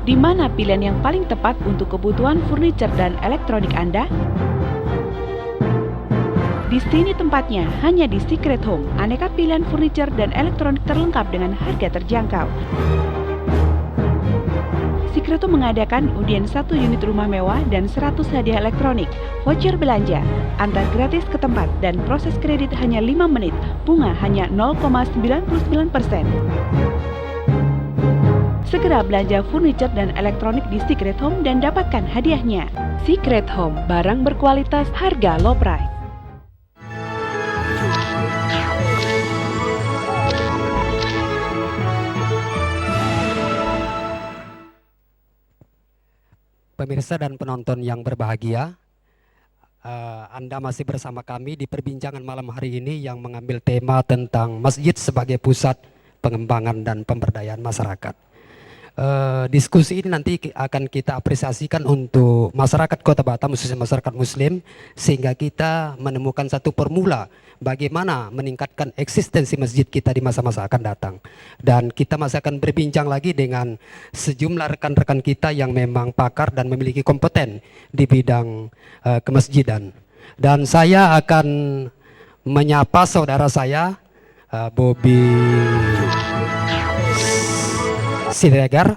Di mana pilihan yang paling tepat untuk kebutuhan furniture dan elektronik Anda? Di sini tempatnya, hanya di Secret Home. Aneka pilihan furniture dan elektronik terlengkap dengan harga terjangkau. Secret Home mengadakan undian 1 unit rumah mewah dan 100 hadiah elektronik, voucher belanja, antar gratis ke tempat, dan proses kredit hanya 5 menit, bunga hanya 0,99%. Segera belanja furniture dan elektronik di Secret Home dan dapatkan hadiahnya. Secret Home, barang berkualitas, harga low price. Pemirsa dan penonton yang berbahagia, Anda masih bersama kami di perbincangan malam hari ini yang mengambil tema tentang masjid sebagai pusat pengembangan dan pemberdayaan masyarakat. Diskusi ini nanti akan kita apresiasikan untuk masyarakat Kota Batam, khususnya masyarakat Muslim, sehingga kita menemukan satu formula bagaimana meningkatkan eksistensi masjid kita di masa-masa akan datang. Dan kita masih akan berbincang lagi dengan sejumlah rekan-rekan kita yang memang pakar dan memiliki kompeten di bidang kemasjidan. Dan saya akan menyapa saudara saya, Bobby Siregar.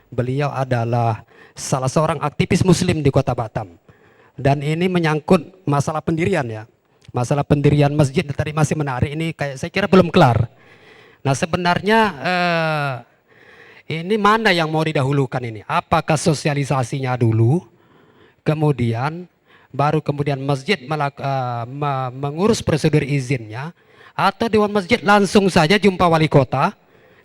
Beliau adalah salah seorang aktivis Muslim di Kota Batam, dan ini menyangkut masalah pendirian ya, masalah pendirian masjid. Tadi masih menarik ini, kayak saya kira belum kelar. Nah sebenarnya ini mana yang mau didahulukan ini? Apakah sosialisasinya dulu, kemudian baru kemudian masjid mengurus prosedur izinnya, atau Dewan Masjid langsung saja jumpa wali kota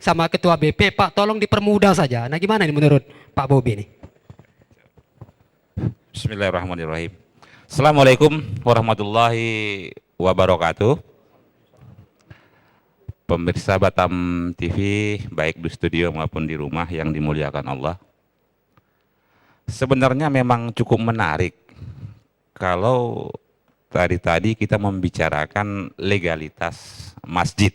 sama ketua BP, Pak tolong dipermudah saja. Nah gimana ini menurut Pak Bobi ini? Bismillahirrahmanirrahim. Assalamualaikum warahmatullahi wabarakatuh. Pemirsa Batam TV, baik di studio maupun di rumah yang dimuliakan Allah. Sebenarnya memang cukup menarik kalau tadi kita membicarakan legalitas masjid.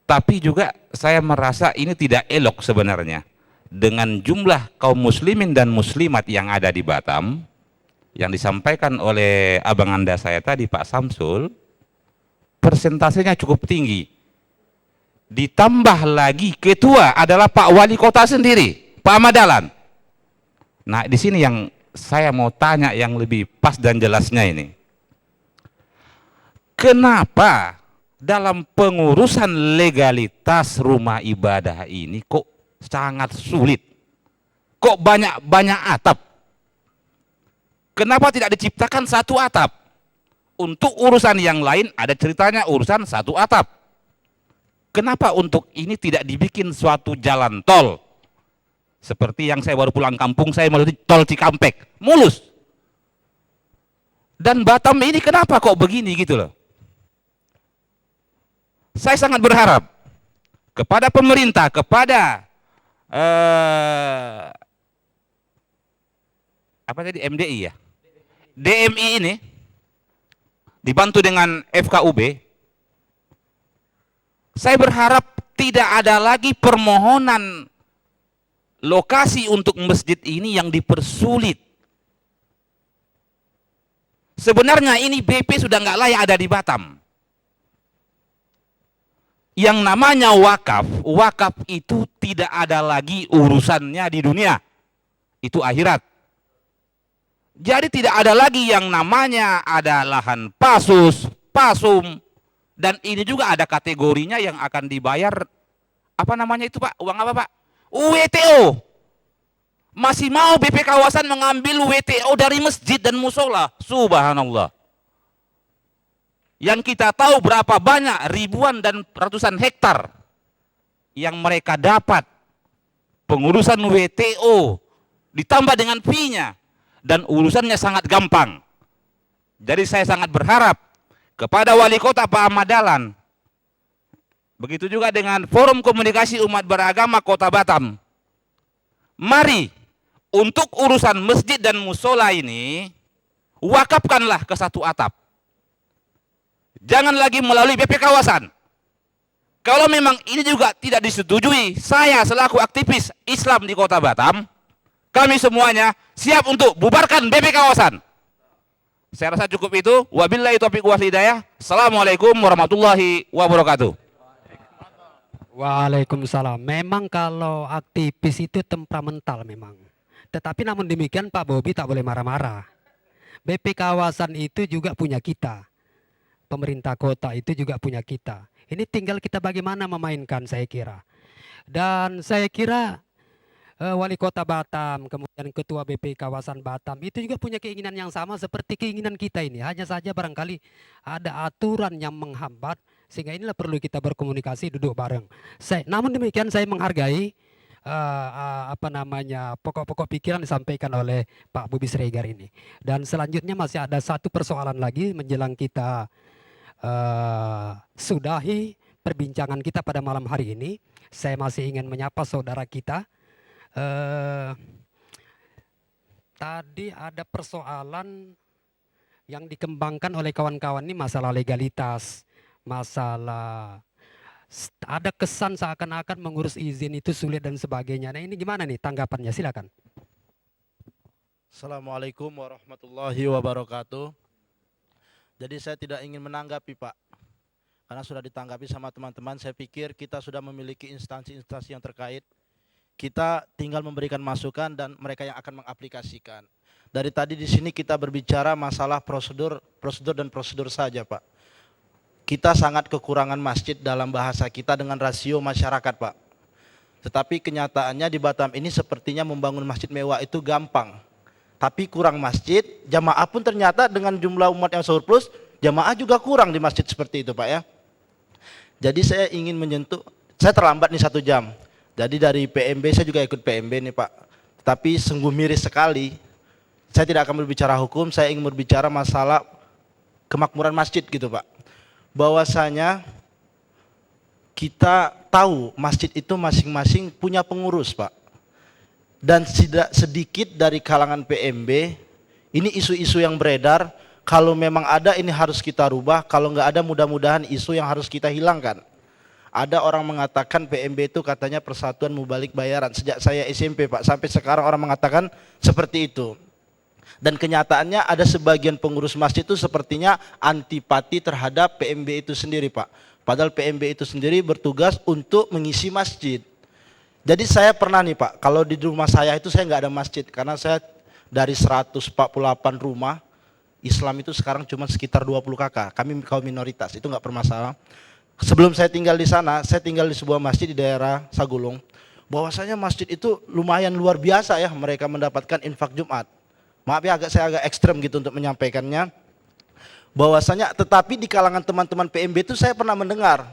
Tapi juga saya merasa ini tidak elok sebenarnya. Dengan jumlah kaum muslimin dan muslimat yang ada di Batam, yang disampaikan oleh abang anda saya tadi, Pak Samsul, persentasenya cukup tinggi. Ditambah lagi ketua adalah Pak Wali Kota sendiri, Pak Ahmad Dahlan. Nah di sini yang saya mau tanya yang lebih pas dan jelasnya ini. Kenapa dalam pengurusan legalitas rumah ibadah ini kok sangat sulit? Kok banyak atap? Kenapa tidak diciptakan satu atap? Untuk urusan yang lain ada ceritanya urusan satu atap. Kenapa untuk ini tidak dibikin suatu jalan tol? Seperti yang saya baru pulang kampung, saya melalui tol Cikampek, mulus. Dan Batam ini kenapa kok begini gitu loh? Saya sangat berharap kepada pemerintah, kepada apa tadi, MDI ya, DMI ini dibantu dengan FKUB. Saya berharap tidak ada lagi permohonan lokasi untuk masjid ini yang dipersulit. Sebenarnya ini BP sudah nggak layak ada di Batam. Yang namanya wakaf itu tidak ada lagi urusannya di dunia, itu akhirat. Jadi tidak ada lagi yang namanya ada lahan pasus, pasum, dan ini juga ada kategorinya yang akan dibayar, apa namanya itu Pak, uang apa Pak? UWTO. Masih mau BP kawasan mengambil UWTO dari masjid dan musola, subhanallah. Yang kita tahu berapa banyak ribuan dan ratusan hektar yang mereka dapat pengurusan WTO ditambah dengan fee-nya, dan urusannya sangat gampang. Jadi saya sangat berharap kepada Wali Kota Pak Ahmad Dahlan, begitu juga dengan Forum Komunikasi Umat Beragama Kota Batam, mari untuk urusan masjid dan musola ini wakafkanlah ke satu atap. Jangan lagi melalui BP kawasan. Kalau memang ini juga tidak disetujui, saya selaku aktivis Islam di Kota Batam, kami semuanya siap untuk bubarkan BP kawasan. Saya rasa cukup itu. Wabillahi taufiq wal hidayah. Assalamualaikum warahmatullahi wabarakatuh. Waalaikumsalam. Memang kalau aktivis itu temperamental memang. Tetapi namun demikian Pak Bobi tak boleh marah-marah. BP kawasan itu juga punya kita. Pemerintah kota itu juga punya kita. Ini tinggal kita bagaimana memainkan saya kira. Dan saya kira Wali Kota Batam, kemudian Ketua BP Kawasan Batam itu juga punya keinginan yang sama seperti keinginan kita ini. Hanya saja barangkali ada aturan yang menghambat sehingga inilah perlu kita berkomunikasi duduk bareng. Namun demikian saya menghargai pokok-pokok pikiran disampaikan oleh Pak Bobi Siregar ini. Dan selanjutnya masih ada satu persoalan lagi menjelang kita sudahi perbincangan kita pada malam hari ini. Saya masih ingin menyapa saudara kita. Tadi ada persoalan yang dikembangkan oleh kawan-kawan ini masalah legalitas, masalah ada kesan seakan-akan mengurus izin itu sulit dan sebagainya. Nah ini gimana nih tanggapannya, silakan. Assalamualaikum warahmatullahi wabarakatuh. Jadi saya tidak ingin menanggapi Pak, karena sudah ditanggapi sama teman-teman. Saya pikir kita sudah memiliki instansi-instansi yang terkait. Kita tinggal memberikan masukan dan mereka yang akan mengaplikasikan. Dari tadi di sini kita berbicara masalah prosedur dan prosedur saja Pak. Kita sangat kekurangan masjid dalam bahasa kita dengan rasio masyarakat Pak. Tetapi kenyataannya di Batam ini sepertinya membangun masjid mewah itu gampang. Tapi kurang masjid, jamaah pun ternyata dengan jumlah umat yang surplus, jamaah juga kurang di masjid seperti itu Pak ya. Jadi saya ingin menyentuh, saya terlambat nih 1 jam. Jadi dari PMB, saya juga ikut PMB nih Pak. Tapi sungguh miris sekali, saya tidak akan berbicara hukum, saya ingin berbicara masalah kemakmuran masjid gitu Pak. Bahwasanya kita tahu masjid itu masing-masing punya pengurus Pak. Dan tidak sedikit dari kalangan PMB, ini isu-isu yang beredar, kalau memang ada ini harus kita rubah, kalau nggak ada mudah-mudahan isu yang harus kita hilangkan. Ada orang mengatakan PMB itu katanya persatuan mubalik bayaran, sejak saya SMP Pak, sampai sekarang orang mengatakan seperti itu. Dan kenyataannya ada sebagian pengurus masjid itu sepertinya antipati terhadap PMB itu sendiri Pak. Padahal PMB itu sendiri bertugas untuk mengisi masjid. Jadi saya pernah nih Pak, kalau di rumah saya itu saya nggak ada masjid, karena saya dari 148 rumah, Islam itu sekarang cuma sekitar 20 kakak, kami kaum minoritas, itu nggak bermasalah. Sebelum saya tinggal di sana, saya tinggal di sebuah masjid di daerah Sagulung, bahwasanya masjid itu lumayan luar biasa ya, mereka mendapatkan infak Jumat. Maaf ya, saya agak ekstrem gitu untuk menyampaikannya, bahwasanya tetapi di kalangan teman-teman PMB itu saya pernah mendengar,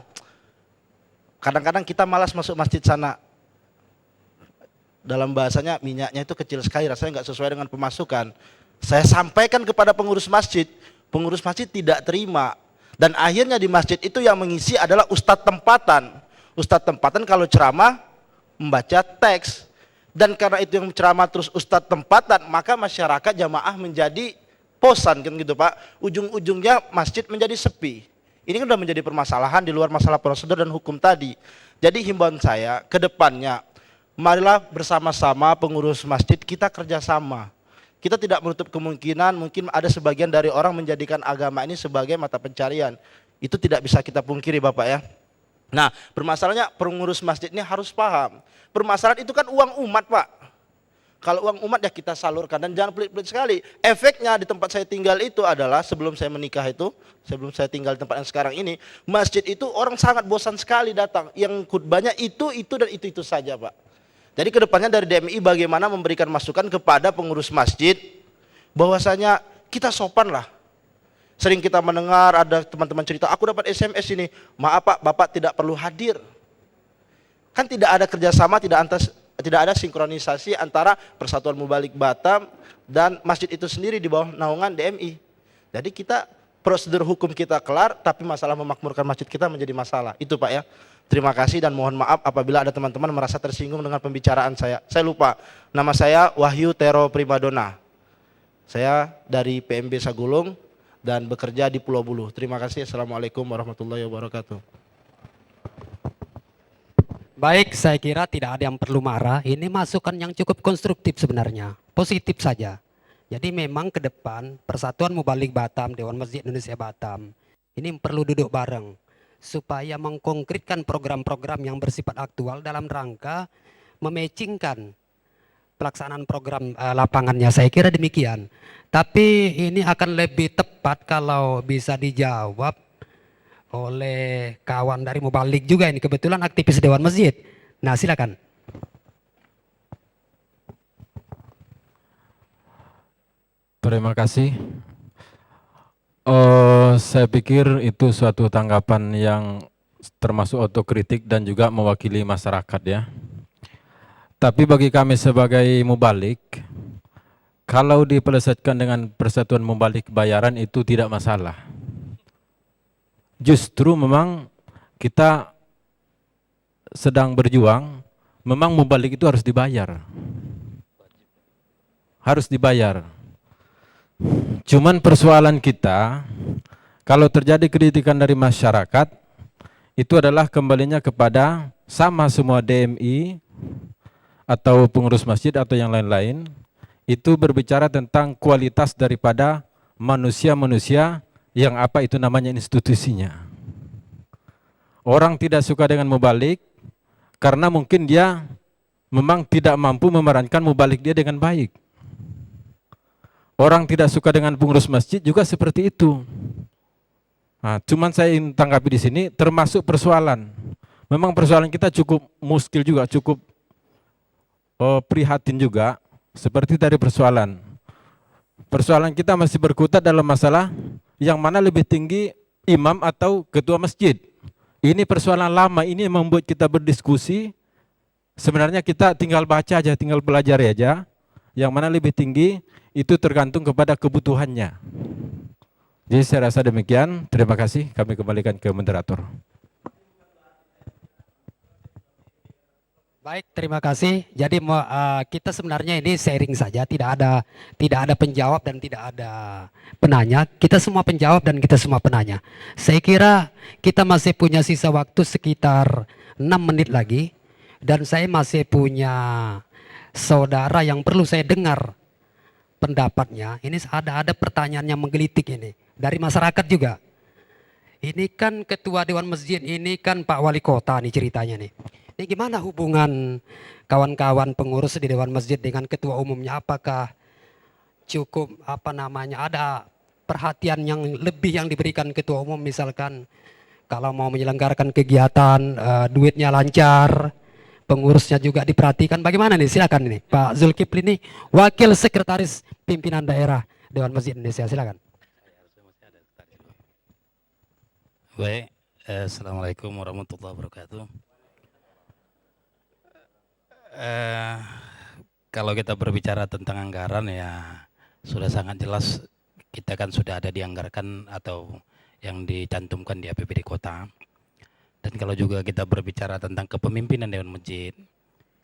kadang-kadang kita malas masuk masjid sana. Dalam bahasanya minyaknya itu kecil sekali, rasanya nggak sesuai dengan pemasukan. Saya sampaikan kepada pengurus masjid tidak terima. Dan akhirnya di masjid itu yang mengisi adalah ustadz tempatan. Ustadz tempatan kalau ceramah membaca teks. Dan karena itu yang ceramah terus ustadz tempatan, maka masyarakat jamaah menjadi bosan kan gitu Pak. Ujung-ujungnya masjid menjadi sepi. Ini kan sudah menjadi permasalahan di luar masalah prosedur dan hukum tadi. Jadi himbauan saya ke depannya, marilah bersama-sama pengurus masjid kita kerjasama. Kita tidak menutup kemungkinan mungkin ada sebagian dari orang menjadikan agama ini sebagai mata pencarian. Itu tidak bisa kita pungkiri Bapak ya. Nah permasalahannya pengurus masjid ini harus paham. Permasalahan itu kan uang umat Pak. Kalau uang umat ya kita salurkan, dan jangan pelit-pelit sekali. Efeknya di tempat saya tinggal itu adalah sebelum saya menikah itu, sebelum saya tinggal di tempat yang sekarang ini, masjid itu orang sangat bosan sekali datang. Yang khutbahnya itu dan itu saja Pak. Jadi kedepannya dari DMI bagaimana memberikan masukan kepada pengurus masjid bahwasanya kita sopan lah. Sering kita mendengar ada teman-teman cerita, aku dapat SMS ini, maaf Pak, Bapak tidak perlu hadir. Kan tidak ada kerjasama, tidak ada sinkronisasi antara Persatuan Mubalik Batam dan masjid itu sendiri di bawah naungan DMI. Jadi kita prosedur hukum kita kelar, tapi masalah memakmurkan masjid kita menjadi masalah. Itu Pak ya. Terima kasih dan mohon maaf apabila ada teman-teman merasa tersinggung dengan pembicaraan saya. Saya lupa, nama saya Wahyu Tero Primadona. Saya dari PMB Sagulung dan bekerja di Pulau Bulu. Terima kasih. Assalamualaikum warahmatullahi wabarakatuh. Baik, saya kira tidak ada yang perlu marah. Ini masukan yang cukup konstruktif sebenarnya, positif saja. Jadi memang ke depan Persatuan Mubalik Batam, Dewan Masjid Indonesia Batam, ini perlu duduk bareng supaya mengkonkretkan program-program yang bersifat aktual dalam rangka mematchingkan pelaksanaan program lapangannya. Saya kira demikian. Tapi ini akan lebih tepat kalau bisa dijawab oleh kawan dari Mubalik juga ini, kebetulan aktivis Dewan Masjid. Nah, silakan. Terima kasih. Saya pikir itu suatu tanggapan yang termasuk otokritik dan juga mewakili masyarakat ya. Tapi bagi kami sebagai mubalik, kalau dipelesetkan dengan Persatuan Mubalik Bayaran itu tidak masalah. Justru memang kita sedang berjuang, memang mubalik itu harus dibayar. Harus dibayar. Cuman persoalan kita, kalau terjadi kritikan dari masyarakat, itu adalah kembalinya kepada sama semua DMI, atau pengurus masjid atau yang lain-lain, itu berbicara tentang kualitas daripada manusia-manusia yang apa itu namanya institusinya. Orang tidak suka dengan mubalik karena mungkin dia memang tidak mampu memerankan mubalik dia dengan baik. Orang tidak suka dengan pengurus masjid juga seperti itu. Nah, cuman saya ingin tanggapi di sini termasuk persoalan. Memang persoalan kita cukup muskil juga, cukup prihatin juga. Seperti dari persoalan. Persoalan kita masih berkutat dalam masalah yang mana lebih tinggi imam atau ketua masjid. Ini persoalan lama, ini yang membuat kita berdiskusi. Sebenarnya kita tinggal baca aja, tinggal pelajari aja. Yang mana lebih tinggi itu tergantung kepada kebutuhannya. Jadi saya rasa demikian. Terima kasih. Kami kembalikan ke moderator. Baik, terima kasih. Jadi kita sebenarnya ini sharing saja, tidak ada penjawab dan tidak ada penanya. Kita semua penjawab dan kita semua penanya. Saya kira kita masih punya sisa waktu sekitar 6 menit lagi, dan saya masih punya saudara yang perlu saya dengar pendapatnya. Ini ada pertanyaan yang menggelitik ini dari masyarakat juga. Ini kan ketua Dewan Masjid, ini kan Pak Wali Kota nih ceritanya nih. Ini gimana hubungan kawan-kawan pengurus di Dewan Masjid dengan ketua umumnya? Apakah cukup ada perhatian yang lebih yang diberikan ketua umum, misalkan kalau mau menyelenggarakan kegiatan duitnya lancar, pengurusnya juga diperhatikan, bagaimana nih? Silakan ini Pak Zulkifli ini Wakil Sekretaris Pimpinan Daerah Dewan Masjid Indonesia, silakan. Baik, Assalamualaikum warahmatullahi wabarakatuh. Kalau kita berbicara tentang anggaran ya sudah sangat jelas, kita kan sudah ada dianggarkan atau yang dicantumkan di APBD kota. Dan kalau juga kita berbicara tentang kepemimpinan Dewan Masjid,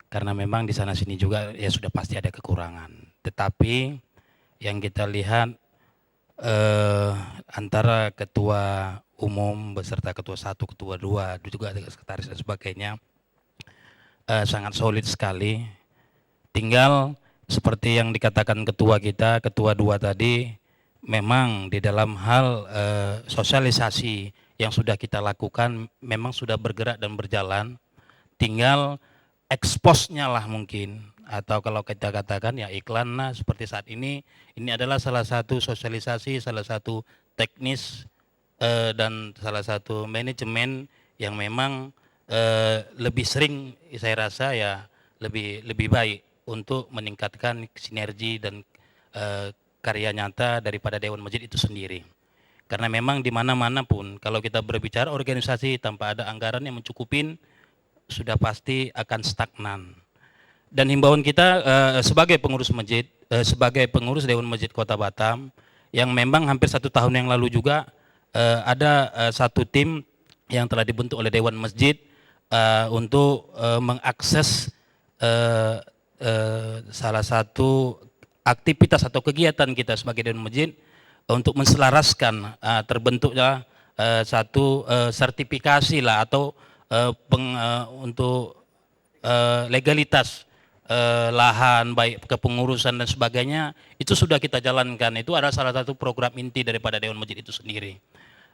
karena memang di sana sini juga ya sudah pasti ada kekurangan. Tetapi yang kita lihat antara ketua umum beserta ketua 1, ketua 2, juga sekretaris dan sebagainya sangat solid sekali. Tinggal seperti yang dikatakan ketua kita, ketua 2 tadi, memang di dalam hal sosialisasi yang sudah kita lakukan memang sudah bergerak dan berjalan. Tinggal eksposnya lah mungkin, atau kalau kita katakan ya iklan. Nah, seperti saat ini adalah salah satu sosialisasi, salah satu teknis dan salah satu manajemen yang memang lebih sering saya rasa ya lebih baik untuk meningkatkan sinergi dan karya nyata daripada Dewan Masjid itu sendiri. Karena memang di mana-mana pun kalau kita berbicara organisasi tanpa ada anggaran yang mencukupin sudah pasti akan stagnan. Dan himbauan kita sebagai pengurus masjid, sebagai pengurus Dewan Masjid Kota Batam yang memang hampir 1 tahun yang lalu juga ada satu tim yang telah dibentuk oleh Dewan Masjid untuk mengakses salah satu aktivitas atau kegiatan kita sebagai Dewan Masjid untuk menselaraskan terbentuknya satu sertifikasi lah atau untuk legalitas lahan, baik kepengurusan dan sebagainya, itu sudah kita jalankan. Itu adalah salah satu program inti daripada Dewan Masjid itu sendiri.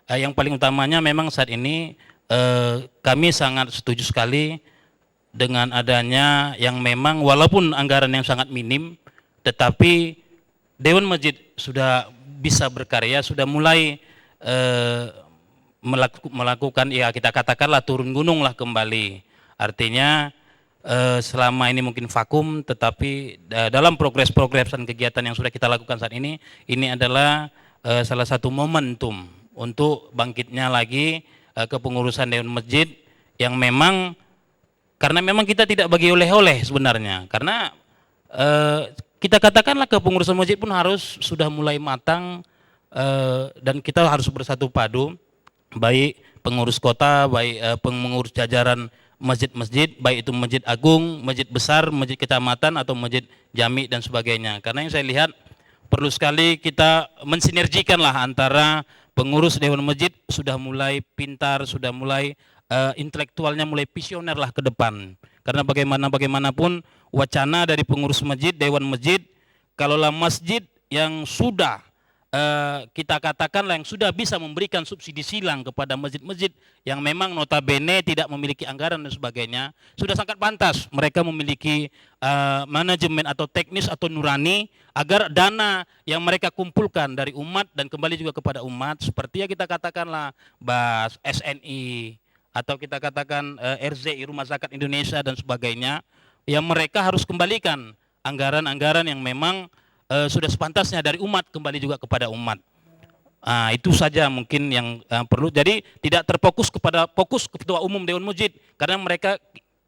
Yang paling utamanya memang saat ini kami sangat setuju sekali dengan adanya yang memang walaupun anggaran yang sangat minim, tetapi Dewan Masjid sudah bisa berkarya, sudah mulai melakukan, ya kita katakanlah turun gunung lah kembali. Artinya selama ini mungkin vakum, tetapi dalam progres-progresan kegiatan yang sudah kita lakukan saat ini adalah salah satu momentum untuk bangkitnya lagi kepengurusan Dewan Masjid yang memang, karena memang kita tidak bagi oleh-oleh sebenarnya, karena kita katakanlah kepengurusan masjid pun harus sudah mulai matang, dan kita harus bersatu padu, baik pengurus kota, baik pengurus jajaran masjid-masjid, baik itu masjid agung, masjid besar, masjid kecamatan atau masjid jami dan sebagainya. Karena yang saya lihat perlu sekali kita mensinergikan lah antara pengurus Dewan Masjid sudah mulai pintar, sudah mulai intelektualnya mulai visioner lah ke depan. Karena bagaimanapun wacana dari pengurus masjid, Dewan Masjid, kalaulah masjid yang sudah kita katakanlah yang sudah bisa memberikan subsidi silang kepada masjid-masjid yang memang notabene tidak memiliki anggaran dan sebagainya, sudah sangat pantas mereka memiliki manajemen atau teknis atau nurani agar dana yang mereka kumpulkan dari umat dan kembali juga kepada umat, seperti yang kita katakanlah BAS, SNI, atau kita katakan RZI, Rumah Zakat Indonesia dan sebagainya, yang mereka harus kembalikan anggaran-anggaran yang memang sudah sepantasnya dari umat kembali juga kepada umat. Itu saja mungkin yang perlu. Jadi tidak terfokus kepada fokus ketua umum Dewan Masjid, karena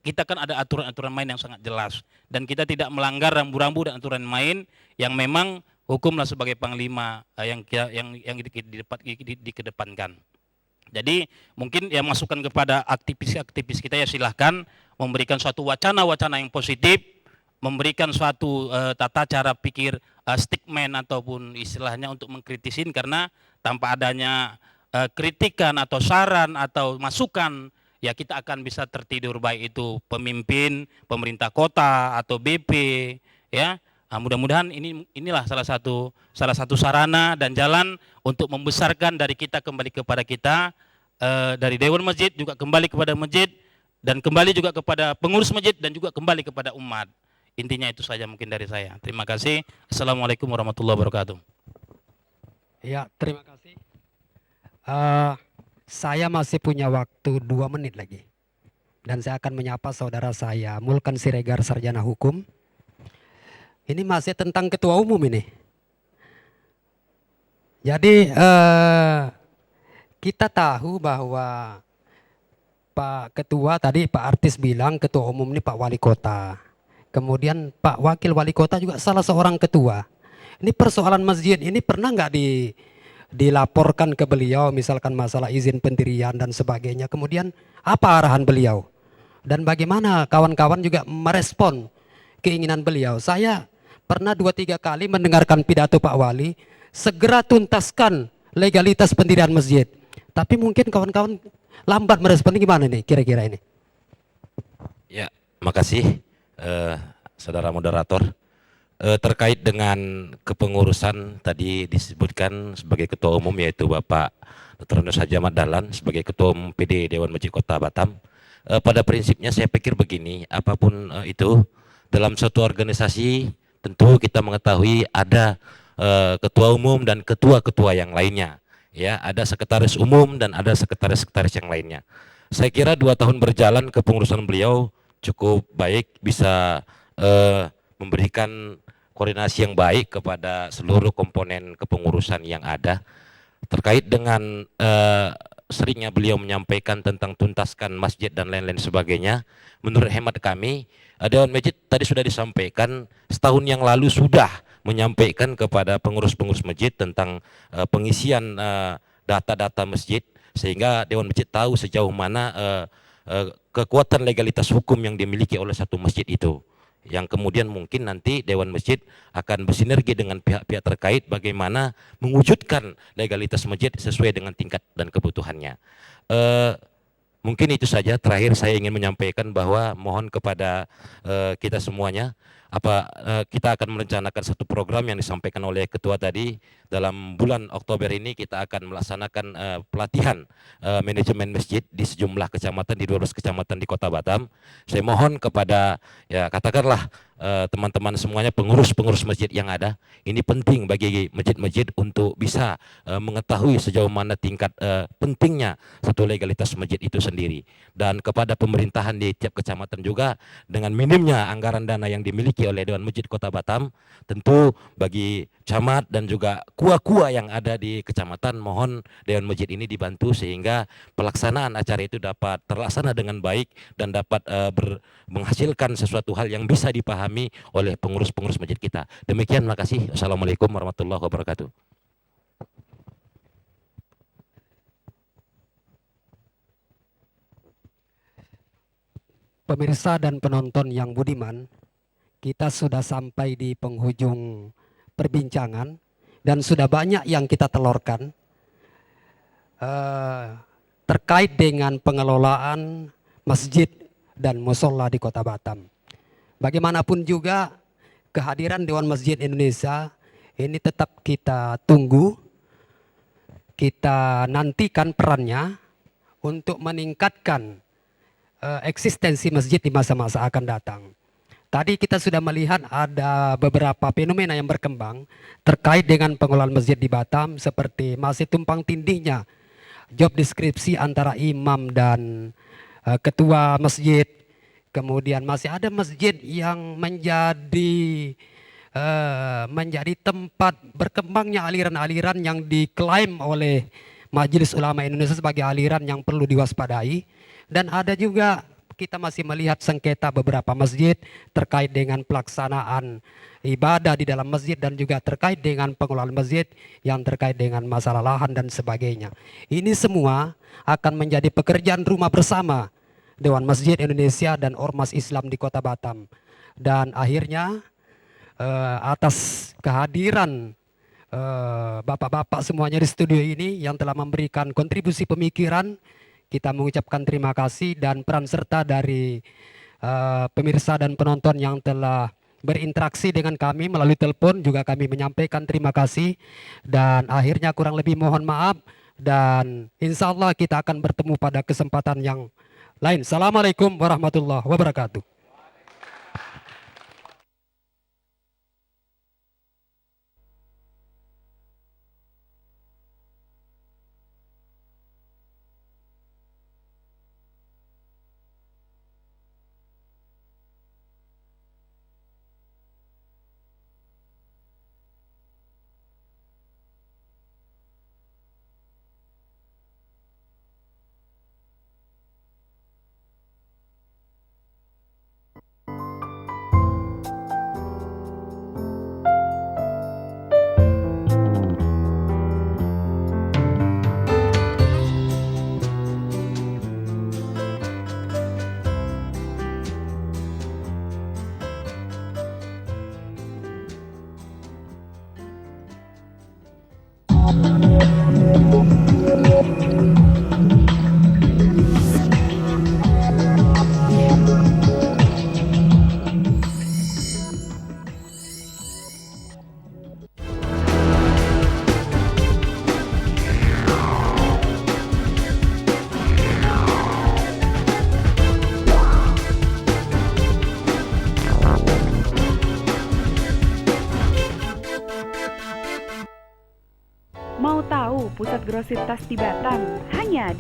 kita kan ada aturan-aturan main yang sangat jelas dan kita tidak melanggar rambu-rambu dan aturan main yang memang hukumlah sebagai panglima yang dikedepankan. Jadi mungkin ya masukan kepada aktivis-aktivis kita, ya silahkan memberikan suatu wacana-wacana yang positif, memberikan suatu tata cara pikir stickman ataupun istilahnya untuk mengkritisin, karena tanpa adanya kritikan atau saran atau masukan, ya kita akan bisa tertidur, baik itu pemimpin, pemerintah kota atau BP, ya. Mudah-mudahan inilah salah satu sarana dan jalan untuk membesarkan dari kita kembali kepada kita, dari Dewan Masjid juga kembali kepada masjid, dan kembali juga kepada pengurus masjid, dan juga kembali kepada umat. Intinya itu saja mungkin dari saya. Terima kasih. Assalamualaikum warahmatullahi wabarakatuh. Ya, terima kasih. Saya masih punya waktu 2 menit lagi. Dan saya akan menyapa saudara saya, Mulkan Siregar, Sarjana Hukum. Ini masih tentang ketua umum ini. Jadi kita tahu bahwa Pak Ketua tadi, Pak Artis bilang ketua umum ini Pak Wali Kota. Kemudian Pak Wakil Wali Kota juga salah seorang ketua. Ini persoalan masjid ini pernah nggak dilaporkan ke beliau, misalkan masalah izin pendirian dan sebagainya. Kemudian apa arahan beliau? Dan bagaimana kawan-kawan juga merespon keinginan beliau? Saya pernah 2-3 kali mendengarkan pidato Pak Wali, segera tuntaskan legalitas pendirian masjid. Tapi mungkin kawan-kawan lambat merespon. Gimana nih kira-kira ini? Ya, makasih. Saudara moderator, terkait dengan kepengurusan tadi disebutkan sebagai ketua umum yaitu Bapak Dr. Nur Haji Ahmad Dahlan sebagai ketua umum PD Dewan Masjid Kota Batam. Pada prinsipnya saya pikir begini, apapun itu dalam suatu organisasi tentu kita mengetahui ada ketua umum dan ketua-ketua yang lainnya, ya, ada sekretaris umum dan ada sekretaris-sekretaris yang lainnya. Saya kira 2 tahun berjalan kepengurusan beliau cukup baik, bisa memberikan koordinasi yang baik kepada seluruh komponen kepengurusan yang ada. Terkait dengan seringnya beliau menyampaikan tentang tuntaskan masjid dan lain-lain sebagainya, menurut hemat kami, Dewan Masjid tadi sudah disampaikan setahun yang lalu sudah menyampaikan kepada pengurus-pengurus masjid tentang pengisian data-data masjid, sehingga Dewan Masjid tahu sejauh mana kekuatan legalitas hukum yang dimiliki oleh satu masjid itu, yang kemudian mungkin nanti Dewan Masjid akan bersinergi dengan pihak-pihak terkait bagaimana mewujudkan legalitas masjid sesuai dengan tingkat dan kebutuhannya. Mungkin itu saja. Terakhir saya ingin menyampaikan bahwa mohon kepada kita semuanya, kita akan merencanakan satu program yang disampaikan oleh ketua tadi. Dalam bulan Oktober ini kita akan melaksanakan pelatihan manajemen masjid di sejumlah kecamatan, di 12 kecamatan di Kota Batam. Saya mohon kepada, ya katakanlah, teman-teman semuanya, pengurus-pengurus masjid yang ada, ini penting bagi masjid-masjid untuk bisa mengetahui sejauh mana tingkat pentingnya satu legalitas masjid itu sendiri. Dan kepada pemerintahan di tiap kecamatan juga, dengan minimnya anggaran dana yang dimiliki oleh Dewan Masjid Kota Batam, tentu bagi camat dan juga kua-kua yang ada di kecamatan, mohon Dewan Masjid ini dibantu sehingga pelaksanaan acara itu dapat terlaksana dengan baik dan dapat menghasilkan sesuatu hal yang bisa dipahami oleh pengurus-pengurus masjid kita. Demikian, makasih. Assalamualaikum warahmatullahi wabarakatuh. Pemirsa dan penonton yang budiman, kita sudah sampai di penghujung perbincangan dan sudah banyak yang kita telurkan terkait dengan pengelolaan masjid dan musola di Kota Batam. Bagaimanapun juga kehadiran Dewan Masjid Indonesia ini tetap kita tunggu, kita nantikan perannya untuk meningkatkan eksistensi masjid di masa-masa akan datang. Tadi kita sudah melihat ada beberapa fenomena yang berkembang terkait dengan pengelolaan masjid di Batam, seperti masih tumpang tindihnya job deskripsi antara imam dan ketua masjid. Kemudian masih ada masjid yang menjadi tempat berkembangnya aliran-aliran yang diklaim oleh Majelis Ulama Indonesia sebagai aliran yang perlu diwaspadai. Dan ada juga kita masih melihat sengketa beberapa masjid terkait dengan pelaksanaan ibadah di dalam masjid dan juga terkait dengan pengelolaan masjid yang terkait dengan masalah lahan dan sebagainya. Ini semua akan menjadi pekerjaan rumah bersama Dewan Masjid Indonesia dan Ormas Islam di Kota Batam. Dan akhirnya atas kehadiran bapak-bapak semuanya di studio ini yang telah memberikan kontribusi pemikiran, kita mengucapkan terima kasih, dan peran serta dari pemirsa dan penonton yang telah berinteraksi dengan kami melalui telepon juga kami menyampaikan terima kasih. Dan akhirnya kurang lebih mohon maaf, dan insya Allah kita akan bertemu pada kesempatan yang lain. Assalamualaikum warahmatullahi wabarakatuh. Mau tahu pusat grosir tas di Batam? Hanya